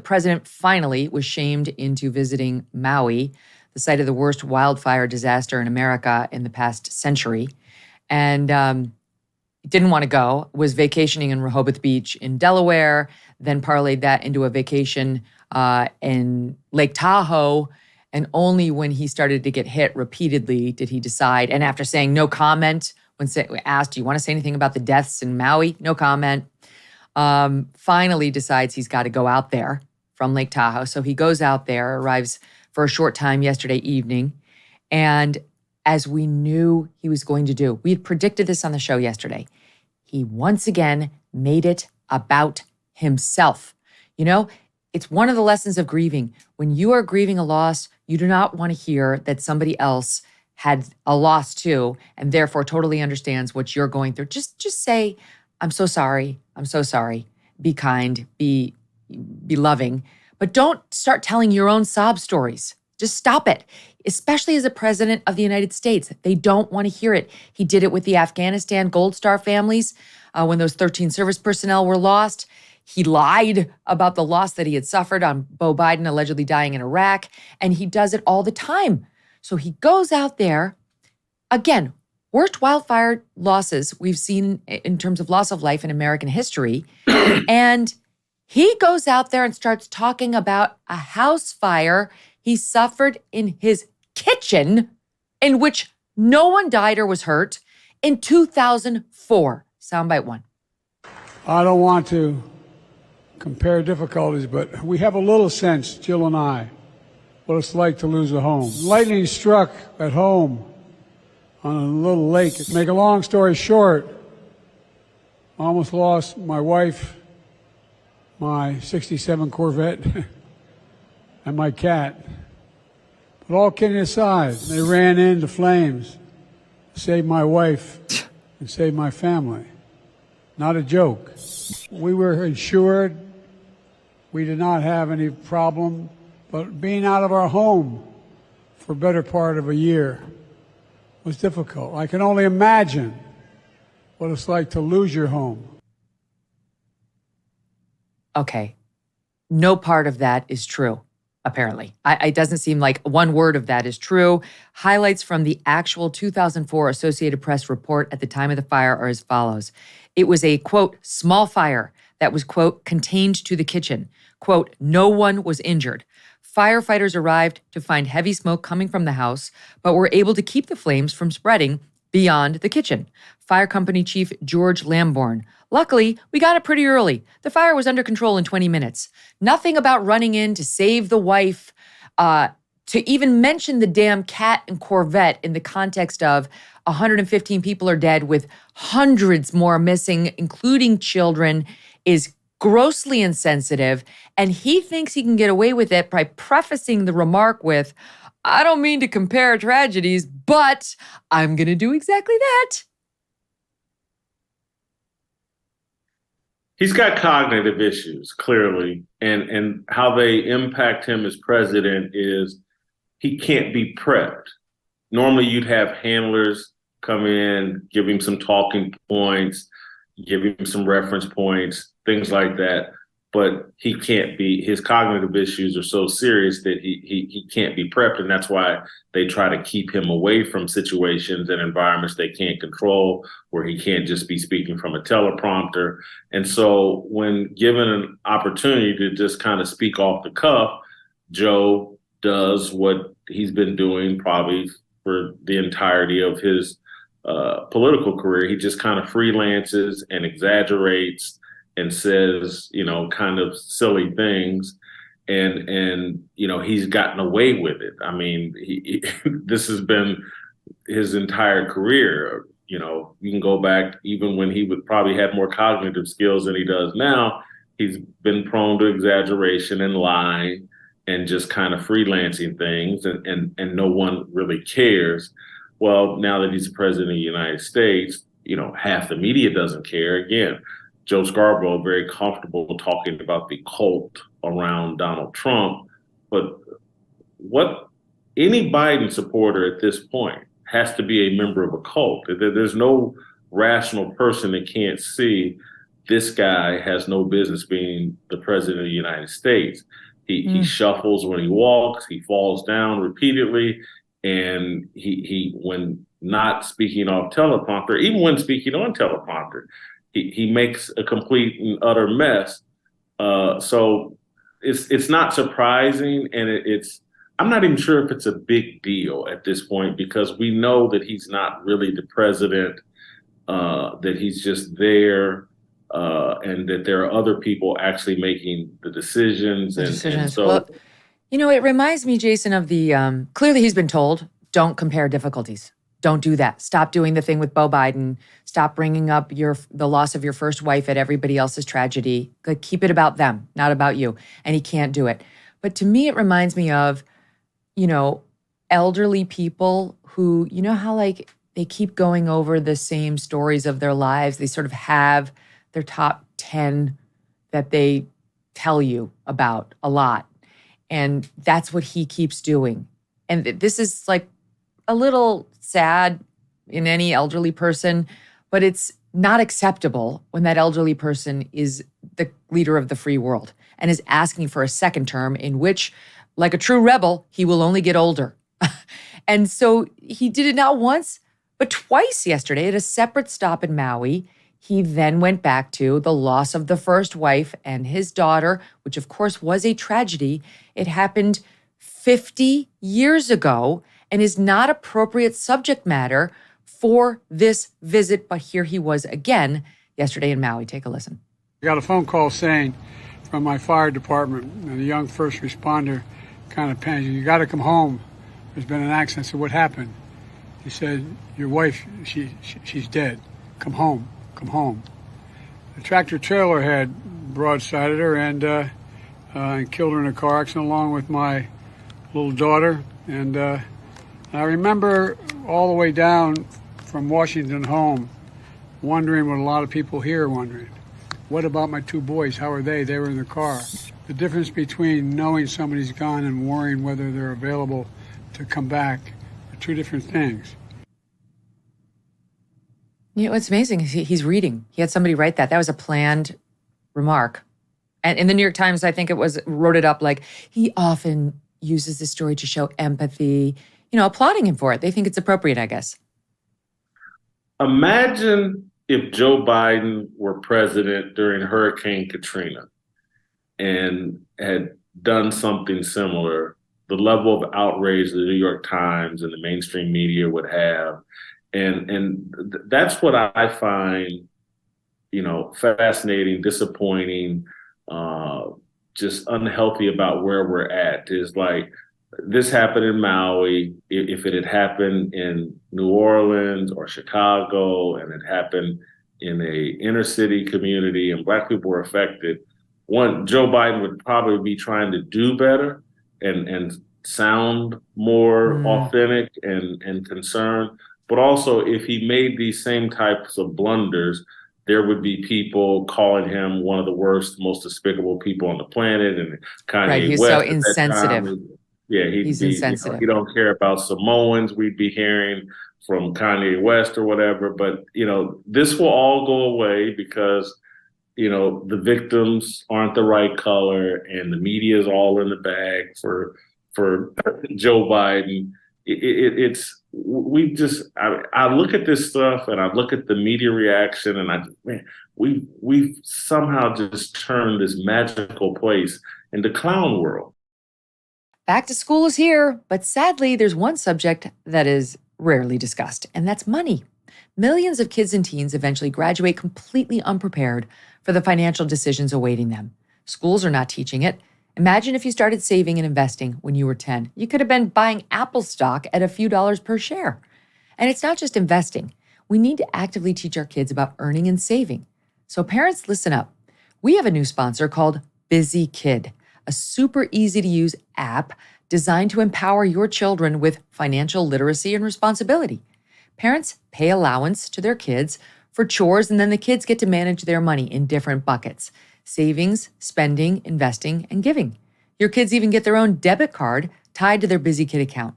president finally was shamed into visiting Maui, the site of the worst wildfire disaster in America in the past century. And didn't want to go, was vacationing in Rehoboth Beach in Delaware, then parlayed that into a vacation in Lake Tahoe. And only when he started to get hit repeatedly did he decide, and after saying no comment, when asked, do you want to say anything about the deaths in Maui? No comment. Finally decides he's got to go out there from Lake Tahoe. So he goes out there, arrives for a short time yesterday evening. And as we knew he was going to do, we had predicted this on the show yesterday, he once again made it about himself. You know, it's one of the lessons of grieving. When you are grieving a loss, you do not want to hear that somebody else had a loss too, and therefore totally understands what you're going through. Just say, I'm so sorry. I'm so sorry. Be kind, be loving, but don't start telling your own sob stories. Just stop it, especially as a president of the United States. They don't want to hear it. He did it with the Afghanistan Gold Star families when those 13 service personnel were lost. He lied about the loss that he had suffered on Beau Biden allegedly dying in Iraq, and he does it all the time. So he goes out there, again, worst wildfire losses we've seen in terms of loss of life in American history, and he goes out there and starts talking about a house fire he suffered in his kitchen in which no one died or was hurt in 2004. Soundbite one. I don't want to compare difficulties, but we have a little sense, Jill and I, what it's like to lose a home. Lightning struck at home on a little lake. To make a long story short, I almost lost my wife, my 67 Corvette, and my cat. But all kidding aside, they ran into flames, saved my wife, and saved my family. Not a joke. We were insured. We did not have any problem. But being out of our home for a better part of a year was difficult. I can only imagine what it's like to lose your home. Okay. No part of that is true, apparently. It doesn't seem like one word of that is true. Highlights from the actual 2004 Associated Press report at the time of the fire are as follows. It was a, quote, small fire that was, quote, contained to the kitchen. Quote, no one was injured. Firefighters arrived to find heavy smoke coming from the house, but were able to keep the flames from spreading beyond the kitchen. Fire Company Chief George Lamborn. Luckily, we got it pretty early. The fire was under control in 20 minutes. Nothing about running in to save the wife, to even mention the damn cat and Corvette in the context of 115 people are dead with hundreds more missing, including children, is grossly insensitive. And he thinks he can get away with it by prefacing the remark with, I don't mean to compare tragedies, but I'm going to do exactly that. He's got cognitive issues, clearly, and how they impact him as president is he can't be prepped. Normally, you'd have handlers come in, give him some talking points, give him some reference points, things like that. But he can't be, his cognitive issues are so serious that he can't be prepped. And that's why they try to keep him away from situations and environments they can't control, where he can't just be speaking from a teleprompter. And so when given an opportunity to just kind of speak off the cuff, Joe does what he's been doing probably for the entirety of his political career. He just kind of freelances and exaggerates and says, kind of silly things. And he's gotten away with it. I mean, this has been his entire career. You can go back even when he would probably have more cognitive skills than he does now. He's been prone to exaggeration and lying and just kind of freelancing things, and no one really cares. Well, now that he's the president of the United States, half the media doesn't care. Again, Joe Scarborough very comfortable talking about the cult around Donald Trump, but what any Biden supporter at this point has to be a member of a cult. There's no rational person that can't see this guy has no business being the president of the United States. He shuffles when he walks, he falls down repeatedly, and he when not speaking off teleprompter, even when speaking on teleprompter, he makes a complete and utter mess. So it's not surprising, and it's I'm not even sure if it's a big deal at this point because we know that he's not really the president, that he's just there, and that there are other people actually making the decisions. And so, Well, it reminds me, Jason, of the clearly he's been told, don't compare difficulties. Don't do that. Stop doing the thing with Beau Biden. Stop bringing up the loss of your first wife at everybody else's tragedy. Like, keep it about them, not about you. And he can't do it. But to me, it reminds me of, elderly people who, how like they keep going over the same stories of their lives. They sort of have their top 10 that they tell you about a lot. And that's what he keeps doing. And this is like a little sad in any elderly person, but it's not acceptable when that elderly person is the leader of the free world and is asking for a second term in which, like a true rebel, he will only get older. And so he did it not once, but twice yesterday at a separate stop in Maui. He then went back to the loss of the first wife and his daughter, which of course was a tragedy. It happened 50 years ago and is not appropriate subject matter for this visit. But here he was again yesterday in Maui. Take a listen. I got a phone call saying from my fire department, and a young first responder kind of panicked. You got to come home. There's been an accident. I said, what happened? He said, your wife, she's dead. Come home. Come home. The tractor trailer had broadsided her and killed her in a car accident along with my little daughter. And I remember all the way down from Washington home wondering what a lot of people here are wondering. What about my two boys? How are they? They were in the car. The difference between knowing somebody's gone and worrying whether they're available to come back are two different things. What's amazing is he's reading. He had somebody write that. That was a planned remark. And in the New York Times, I think wrote it up like, he often uses this story to show empathy, applauding him for it. They think it's appropriate, I guess. Imagine if Joe Biden were president during Hurricane Katrina and had done something similar, the level of outrage the New York Times and the mainstream media would have. And that's what I find, fascinating, disappointing, just unhealthy about where we're at. Is like, this happened in Maui. If it had happened in New Orleans or Chicago and it happened in a inner city community and Black people were affected, Joe Biden would probably be trying to do better and sound more authentic and concerned. But also, if he made these same types of blunders, there would be people calling him one of the worst, most despicable people on the planet. And Kanye Right, he's West so insensitive. He's insensitive. He don't care about Samoans. We'd be hearing from Kanye West or whatever. But this will all go away because the victims aren't the right color, and the media is all in the bag for Joe Biden. I look at this stuff and I look at the media reaction and we've somehow just turned this magical place into clown world. Back to school is here, but sadly, there's one subject that is rarely discussed, and that's money. Millions of kids and teens eventually graduate completely unprepared for the financial decisions awaiting them. Schools are not teaching it. Imagine if you started saving and investing when you were 10. You could have been buying Apple stock at a few dollars per share. And it's not just investing. We need to actively teach our kids about earning and saving. So parents, listen up. We have a new sponsor called Busy Kid, a super easy to use app designed to empower your children with financial literacy and responsibility. Parents pay allowance to their kids for chores, and then the kids get to manage their money in different buckets: savings, spending, investing, and giving. Your kids even get their own debit card tied to their Busy Kid account.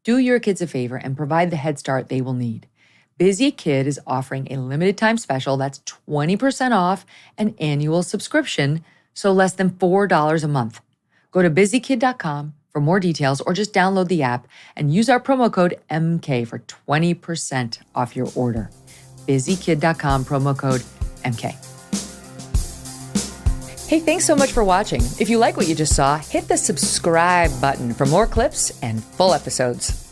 Do your kids a favor and provide the head start they will need. Busy Kid is offering a limited time special that's 20% off an annual subscription, so less than $4 a month. Go to busykid.com for more details or just download the app and use our promo code MK for 20% off your order. busykid.com, promo code MK. Hey, thanks so much for watching. If you like what you just saw, hit the subscribe button for more clips and full episodes.